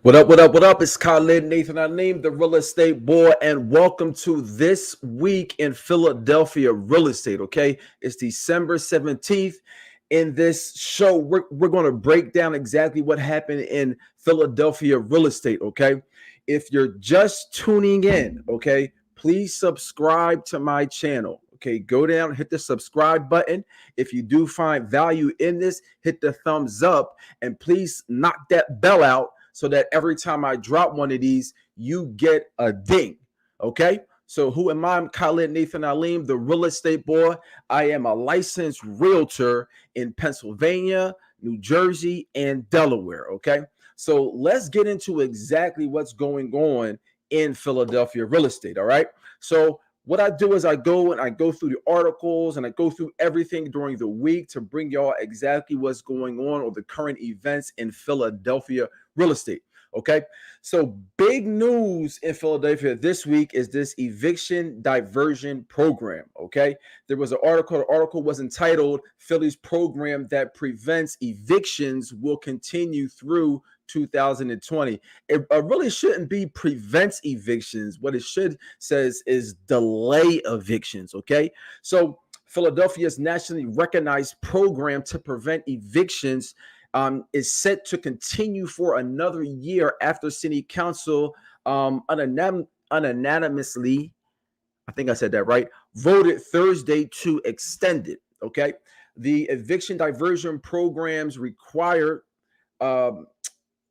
What up, what up, what up? It's Khalid Nathan Aleem, the real estate boy, and welcome to This Week in Philadelphia Real Estate, okay? It's December 17th. In this show, we're going to break down exactly what happened in Philadelphia real estate, okay? If you're just tuning in, okay, please subscribe to my channel. Okay, go down, hit the subscribe button. If you do find value in this, hit the thumbs up and please knock that bell out so that every time I drop one of these, you get a ding. Okay. So who am I? I'm Khalid Nathan Aleem, the real estate boy. I am a licensed realtor in Pennsylvania, New Jersey, and Delaware. Okay. So let's get into exactly what's going on in Philadelphia real estate. All right. So what I do is I go through the articles and I go through everything during the week to bring y'all exactly what's going on or the current events in Philadelphia real estate. Okay. So big news in Philadelphia this week is this eviction diversion program. Okay. There was an article. The article was entitled Philly's program that prevents evictions will continue through 2020. It really shouldn't be prevents evictions. What it should says is delay evictions. Okay. So Philadelphia's nationally recognized program to prevent evictions is set to continue for another year after City Council unanimously, I think I said that right, voted Thursday to extend it. Okay. The eviction diversion programs require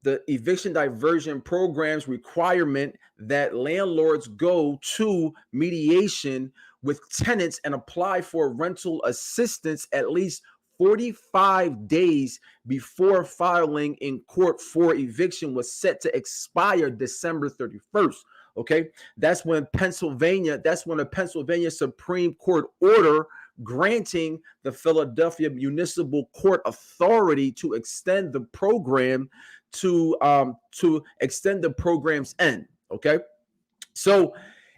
the eviction diversion programs requirement that landlords go to mediation with tenants and apply for rental assistance at least 45 days before filing in court for eviction was set to expire December 31st. Okay. That's when a Pennsylvania Supreme Court order granting the Philadelphia Municipal Court authority to extend the program to extend the program's end. Okay. So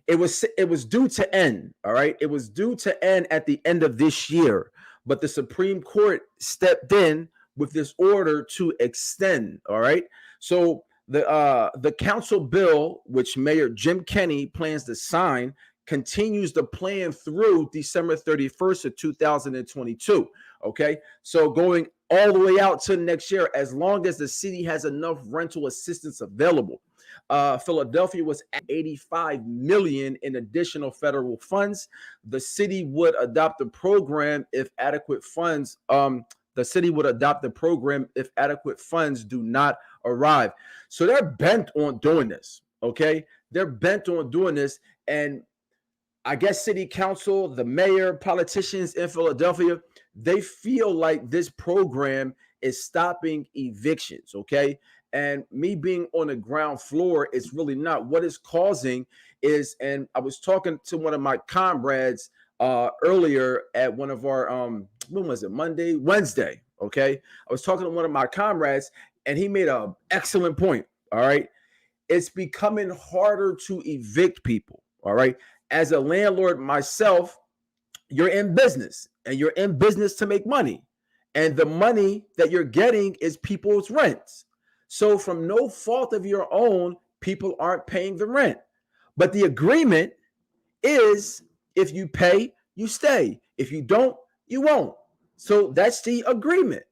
it was due to end. All right. It was due to end at the end of this year, but the Supreme Court stepped in with this order to extend. All right. So the council bill, which Mayor Jim Kenney plans to sign, continues the plan through December 31st of 2022. Okay. So going all the way out to next year, as long as the city has enough rental assistance available. Philadelphia was at 85 million in additional federal funds. The city would adopt the program if adequate funds. The city would adopt the program if adequate funds do not arrive. So they're bent on doing this. Okay, they're bent on doing this, and I guess city council, the mayor, politicians in Philadelphia, they feel like this program is stopping evictions. Okay. And me being on the ground floor, it's really not. What is causing is, and I was talking to one of my comrades earlier at one of our, when was it? Wednesday. Okay. I was talking to one of my comrades and he made an excellent point. All right. It's becoming harder to evict people. All right. As a landlord myself, you're in business and you're in business to make money. And the money that you're getting is people's rents. So from no fault of your own, people aren't paying the rent. But the agreement is if you pay, you stay. If you don't, you won't. So that's the agreement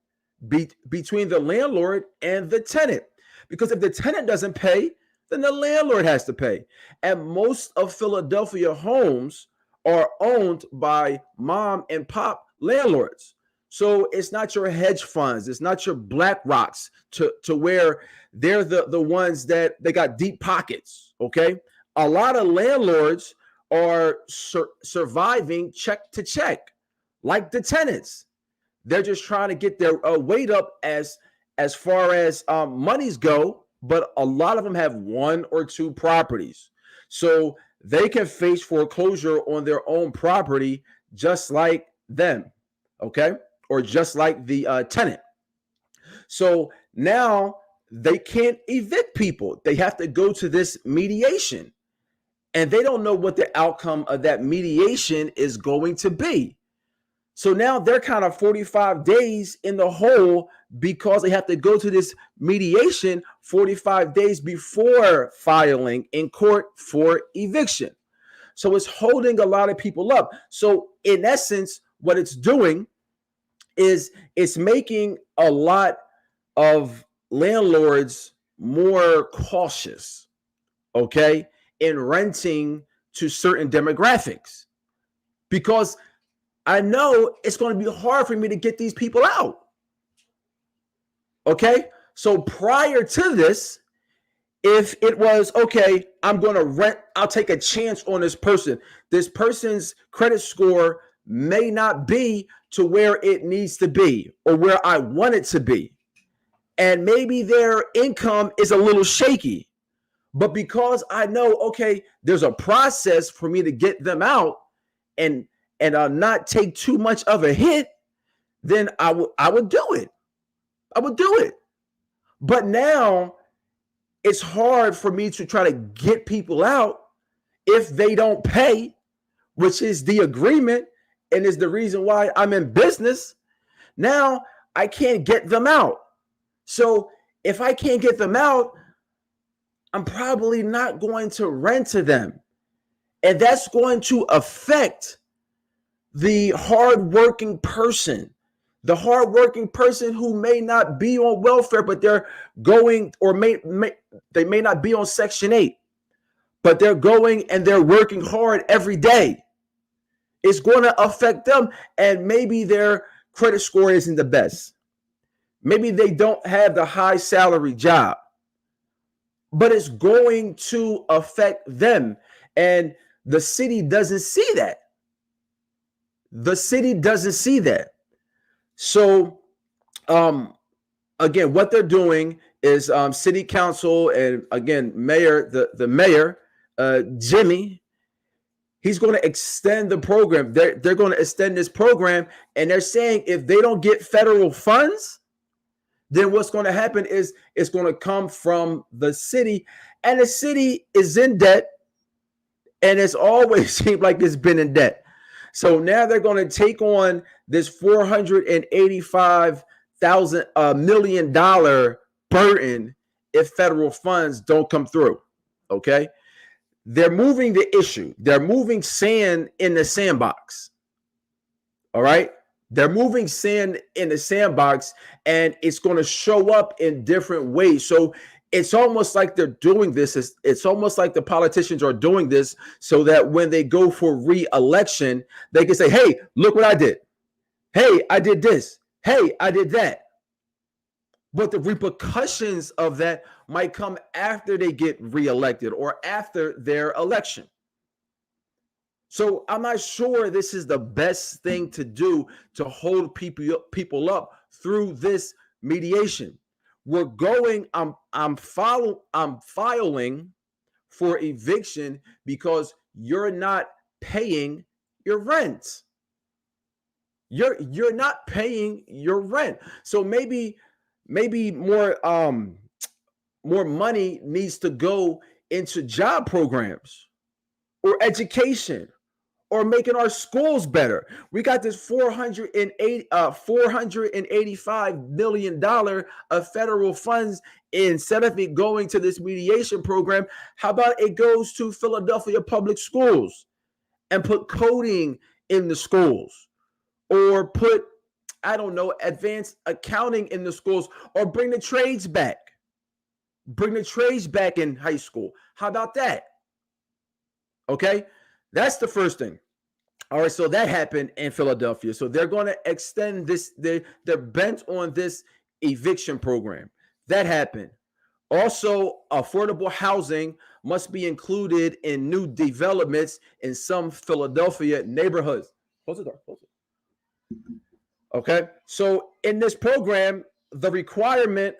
between the landlord and the tenant. Because if the tenant doesn't pay, then the landlord has to pay. And most of Philadelphia homes are owned by mom and pop landlords. So it's not your hedge funds, it's not your Black Rocks to where they're the ones that they got deep pockets. Okay. A lot of landlords are surviving check to check, like the tenants. They're just trying to get their weight up as far as monies go, but a lot of them have one or two properties. So they can face foreclosure on their own property just like them, okay? Or just like the tenant. So now they can't evict people. They have to go to this mediation. And they don't know what the outcome of that mediation is going to be. So now they're kind of 45 days in the hole because they have to go to this mediation 45 days before filing in court for eviction. So it's holding a lot of people up. So in essence, what it's doing is it's making a lot of landlords more cautious, okay, in renting to certain demographics, because I know it's going to be hard for me to get these people out. Okay. So prior to this, if it was, okay, I'm going to rent, I'll take a chance on this person. This person's credit score may not be to where it needs to be or where I want it to be. And maybe their income is a little shaky. But because I know, okay, there's a process for me to get them out and not take too much of a hit, then I would do it. I would do it. But now it's hard for me to try to get people out if they don't pay, which is the agreement and is the reason why I'm in business. Now I can't get them out. So if I can't get them out, I'm probably not going to rent to them. And that's going to affect the hardworking person. The hardworking person who may not be on welfare, but they're going, or they may not be on Section 8, but they're going and they're working hard every day. It's going to affect them, and maybe their credit score isn't the best. Maybe they don't have the high salary job, but it's going to affect them. And the city doesn't see that. The city doesn't see that. So, again, what they're doing is city council and, again, mayor, the mayor, Jimmy, he's going to extend the program. They're going to extend this program, and they're saying if they don't get federal funds, then what's going to happen is it's going to come from the city, and the city is in debt, and it's always seemed like it's been in debt. So now they're going to take on this $485 million burden if federal funds don't come through. Okay. They're moving the issue. They're moving sand in the sandbox. All right. They're moving sand in the sandbox, and it's going to show up in different ways. So it's almost like they're doing this. It's almost like the politicians are doing this so that when they go for re-election, they can say, hey, look what I did. Hey, I did this. Hey, I did that. But the repercussions of that might come after they get reelected or after their election. So I'm not sure this is the best thing to do to hold people up through this mediation. We're going, I'm filing for eviction because you're not paying your rent. You're not paying your rent. So maybe more money needs to go into job programs or education or making our schools better. We got this $485 million of federal funds. Instead of it going to this mediation program, how about it goes to Philadelphia public schools and put coding in the schools, or put, I don't know, advanced accounting in the schools, or bring the trades back. Bring the trades back in high school. How about that? Okay. That's the first thing. All right, so that happened in Philadelphia. So they're going to extend this. They're bent on this eviction program. That happened. Also, affordable housing must be included in new developments in some Philadelphia neighborhoods. Close the door. Close it. Okay, so in this program, the requirement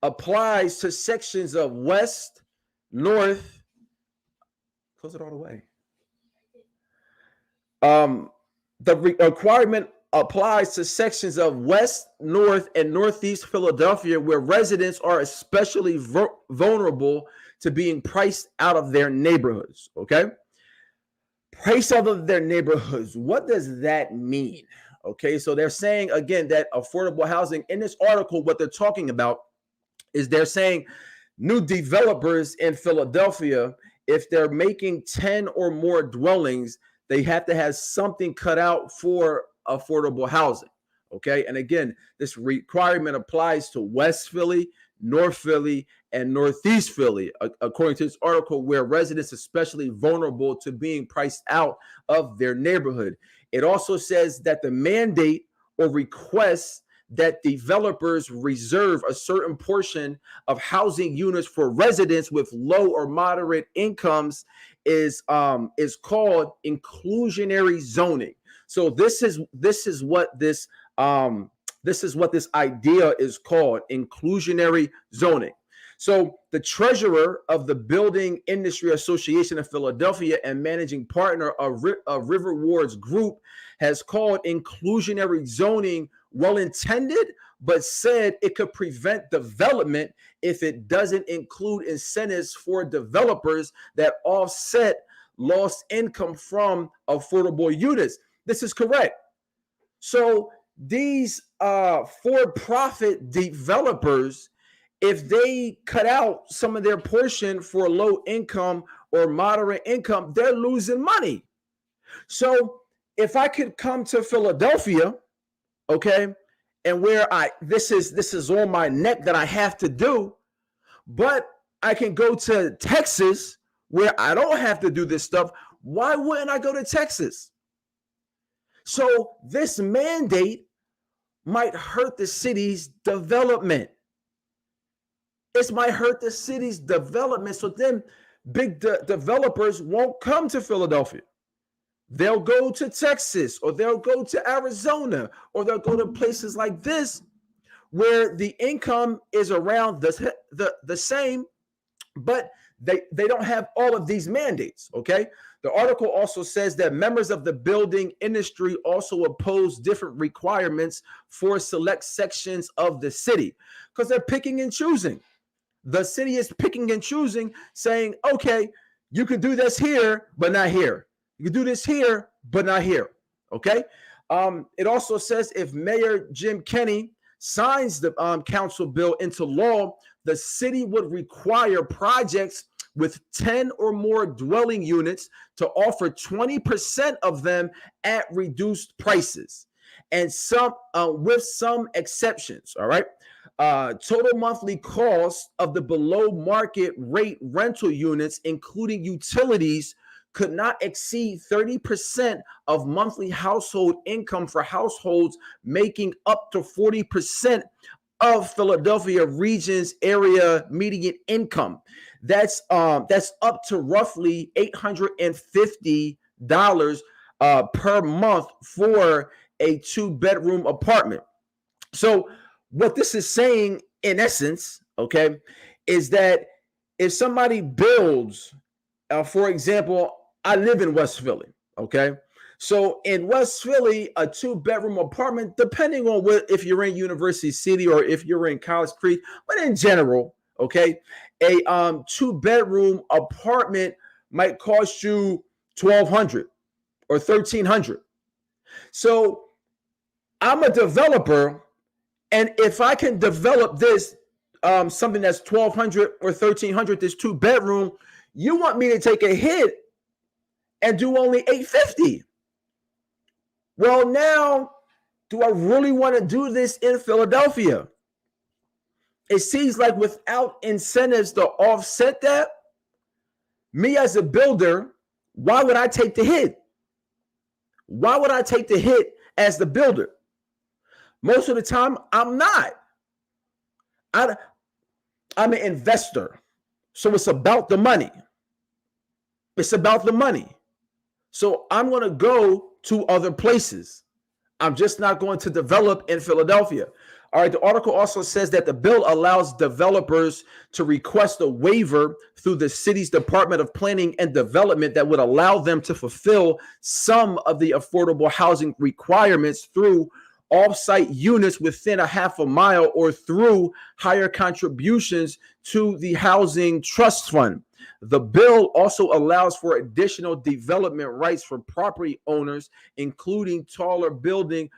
applies to sections of West, North. Close it all the way. The requirement applies to sections of West, North, and Northeast Philadelphia where residents are especially vulnerable to being priced out of their neighborhoods. Okay, priced out of their neighborhoods. What does that mean? Okay, so they're saying, again, that affordable housing in this article, what they're talking about is they're saying new developers in Philadelphia, if they're making 10 or more dwellings, they have to have something cut out for affordable housing. Okay. And again, this requirement applies to West Philly, North Philly, and Northeast Philly, according to this article, where residents are especially vulnerable to being priced out of their neighborhood. It also says that the mandate or request that developers reserve a certain portion of housing units for residents with low or moderate incomes is called inclusionary zoning. So this is what this idea is called, inclusionary zoning. So the treasurer of the Building Industry Association of Philadelphia and managing partner of River Ward's group has called inclusionary zoning well-intended, but said it could prevent development if it doesn't include incentives for developers that offset lost income from affordable units. This is correct. So these for-profit developers, if they cut out some of their portion for low income or moderate income, they're losing money. So if I could come to Philadelphia, okay, and where this is on my neck that I have to do, but I can go to Texas where I don't have to do this stuff. Why wouldn't I go to Texas? So this mandate might hurt the city's development. It might hurt the city's development. So then big developers won't come to Philadelphia. They'll go to Texas, or they'll go to Arizona, or they'll go to places like this where the income is around the same, but they don't have all of these mandates, okay? The article also says that members of the building industry also oppose different requirements for select sections of the city because they're picking and choosing. The city is picking and choosing, saying, okay, you can do this here, but not here. You can do this here, but not here, okay? It also says if Mayor Jim Kenney signs the council bill into law, the city would require projects with 10 or more dwelling units to offer 20% of them at reduced prices, and some with some exceptions. All right. Total monthly cost of the below market rate rental units, including utilities, could not exceed 30% of monthly household income for households making up to 40% of Philadelphia region's area median income. That's up to roughly $850 per month for a 2-bedroom apartment. So what this is saying, in essence, okay, is that if somebody builds, for example, I live in West Philly, okay? So in West Philly, a 2-bedroom apartment, depending on if you're in University City or if you're in College Creek, but in general, okay, a 2-bedroom apartment might cost you $1,200 or $1,300. So I'm a developer, and if I can develop this something that's $1,200 or $1,300, this 2-bedroom, you want me to take a hit and do only $850. Well, now, do I really want to do this in Philadelphia? It seems like without incentives to offset that, me as a builder, why would I take the hit? Why would I take the hit as the builder? Most of the time, I'm not. I'm an investor. So it's about the money. It's about the money. So I'm going to go to other places. I'm just not going to develop in Philadelphia. All right. The article also says that the bill allows developers to request a waiver through the city's Department of Planning and Development that would allow them to fulfill some of the affordable housing requirements through off-site units within a half a mile or through higher contributions to the Housing Trust Fund. The bill also allows for additional development rights for property owners, including taller building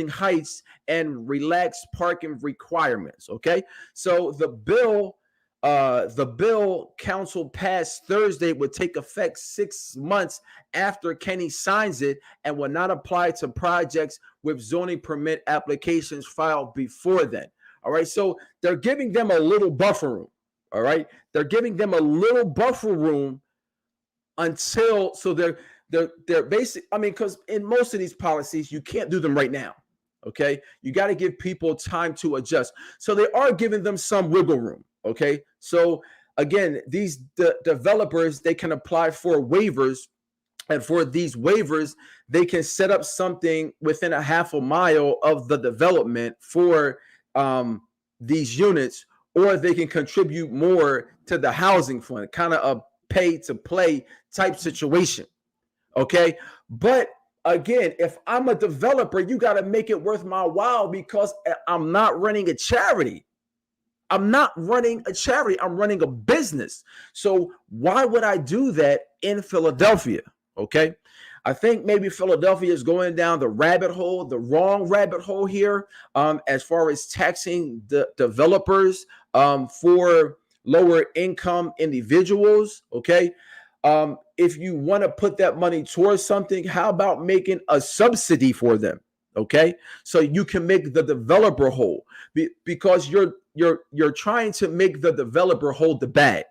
heights and relaxed parking requirements. Okay, so the bill The bill council passed Thursday would take effect 6 months after Kenny signs it and will not apply to projects with zoning permit applications filed before then. All right. So they're giving them a little buffer room. All right. They're giving them a little buffer room until, so they're basic. I mean, because in most of these policies, you can't do them right now. Okay. You got to give people time to adjust. So they are giving them some wiggle room. Okay. So again, these developers, they can apply for waivers. And for these waivers, they can set up something within a half a mile of the development for these units, or they can contribute more to the housing fund, kind of a pay to play type situation. Okay. But again, if I'm a developer, you got to make it worth my while, because I'm not running a charity. I'm not running a charity. I'm running a business. So why would I do that in Philadelphia? Okay. I think maybe Philadelphia is going down the rabbit hole, the wrong rabbit hole here, as far as taxing the developers for lower income individuals. Okay. If you want to put that money towards something, how about making a subsidy for them? Okay. So you can make the developer whole, because you're trying to make the developer hold the bag.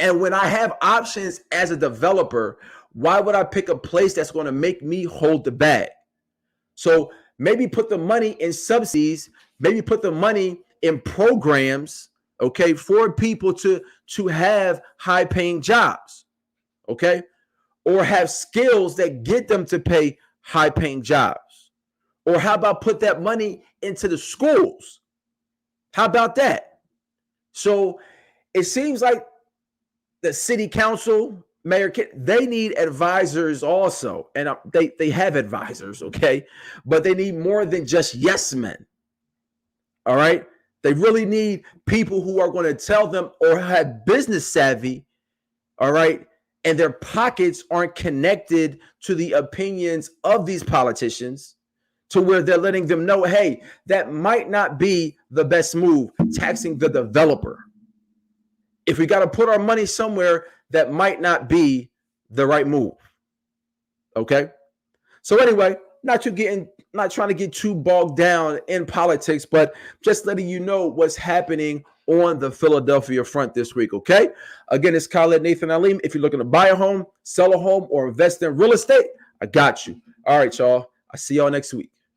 And when I have options as a developer, why would I pick a place that's going to make me hold the bag? So maybe put the money in subsidies, maybe put the money in programs, okay, for people to have high paying jobs, okay, or have skills that get them to pay high paying jobs. Or how about put that money into the schools? How about that? So it seems like the city council, mayor, they need advisors also. And they have advisors, okay? But they need more than just yes men. All right? They really need people who are going to tell them, or have business savvy, all right? And their pockets aren't connected to the opinions of these politicians, to where they're letting them know, hey, that might not be the best move, taxing the developer. If we got to put our money somewhere, that might not be the right move. Okay. So anyway, not trying to get too bogged down in politics, but just letting you know what's happening on the Philadelphia front this week. Okay. Again, it's Khalid Nathan Aleem. If you're looking to buy a home, sell a home, or invest in real estate, I got you. All right, y'all. I'll see y'all next week.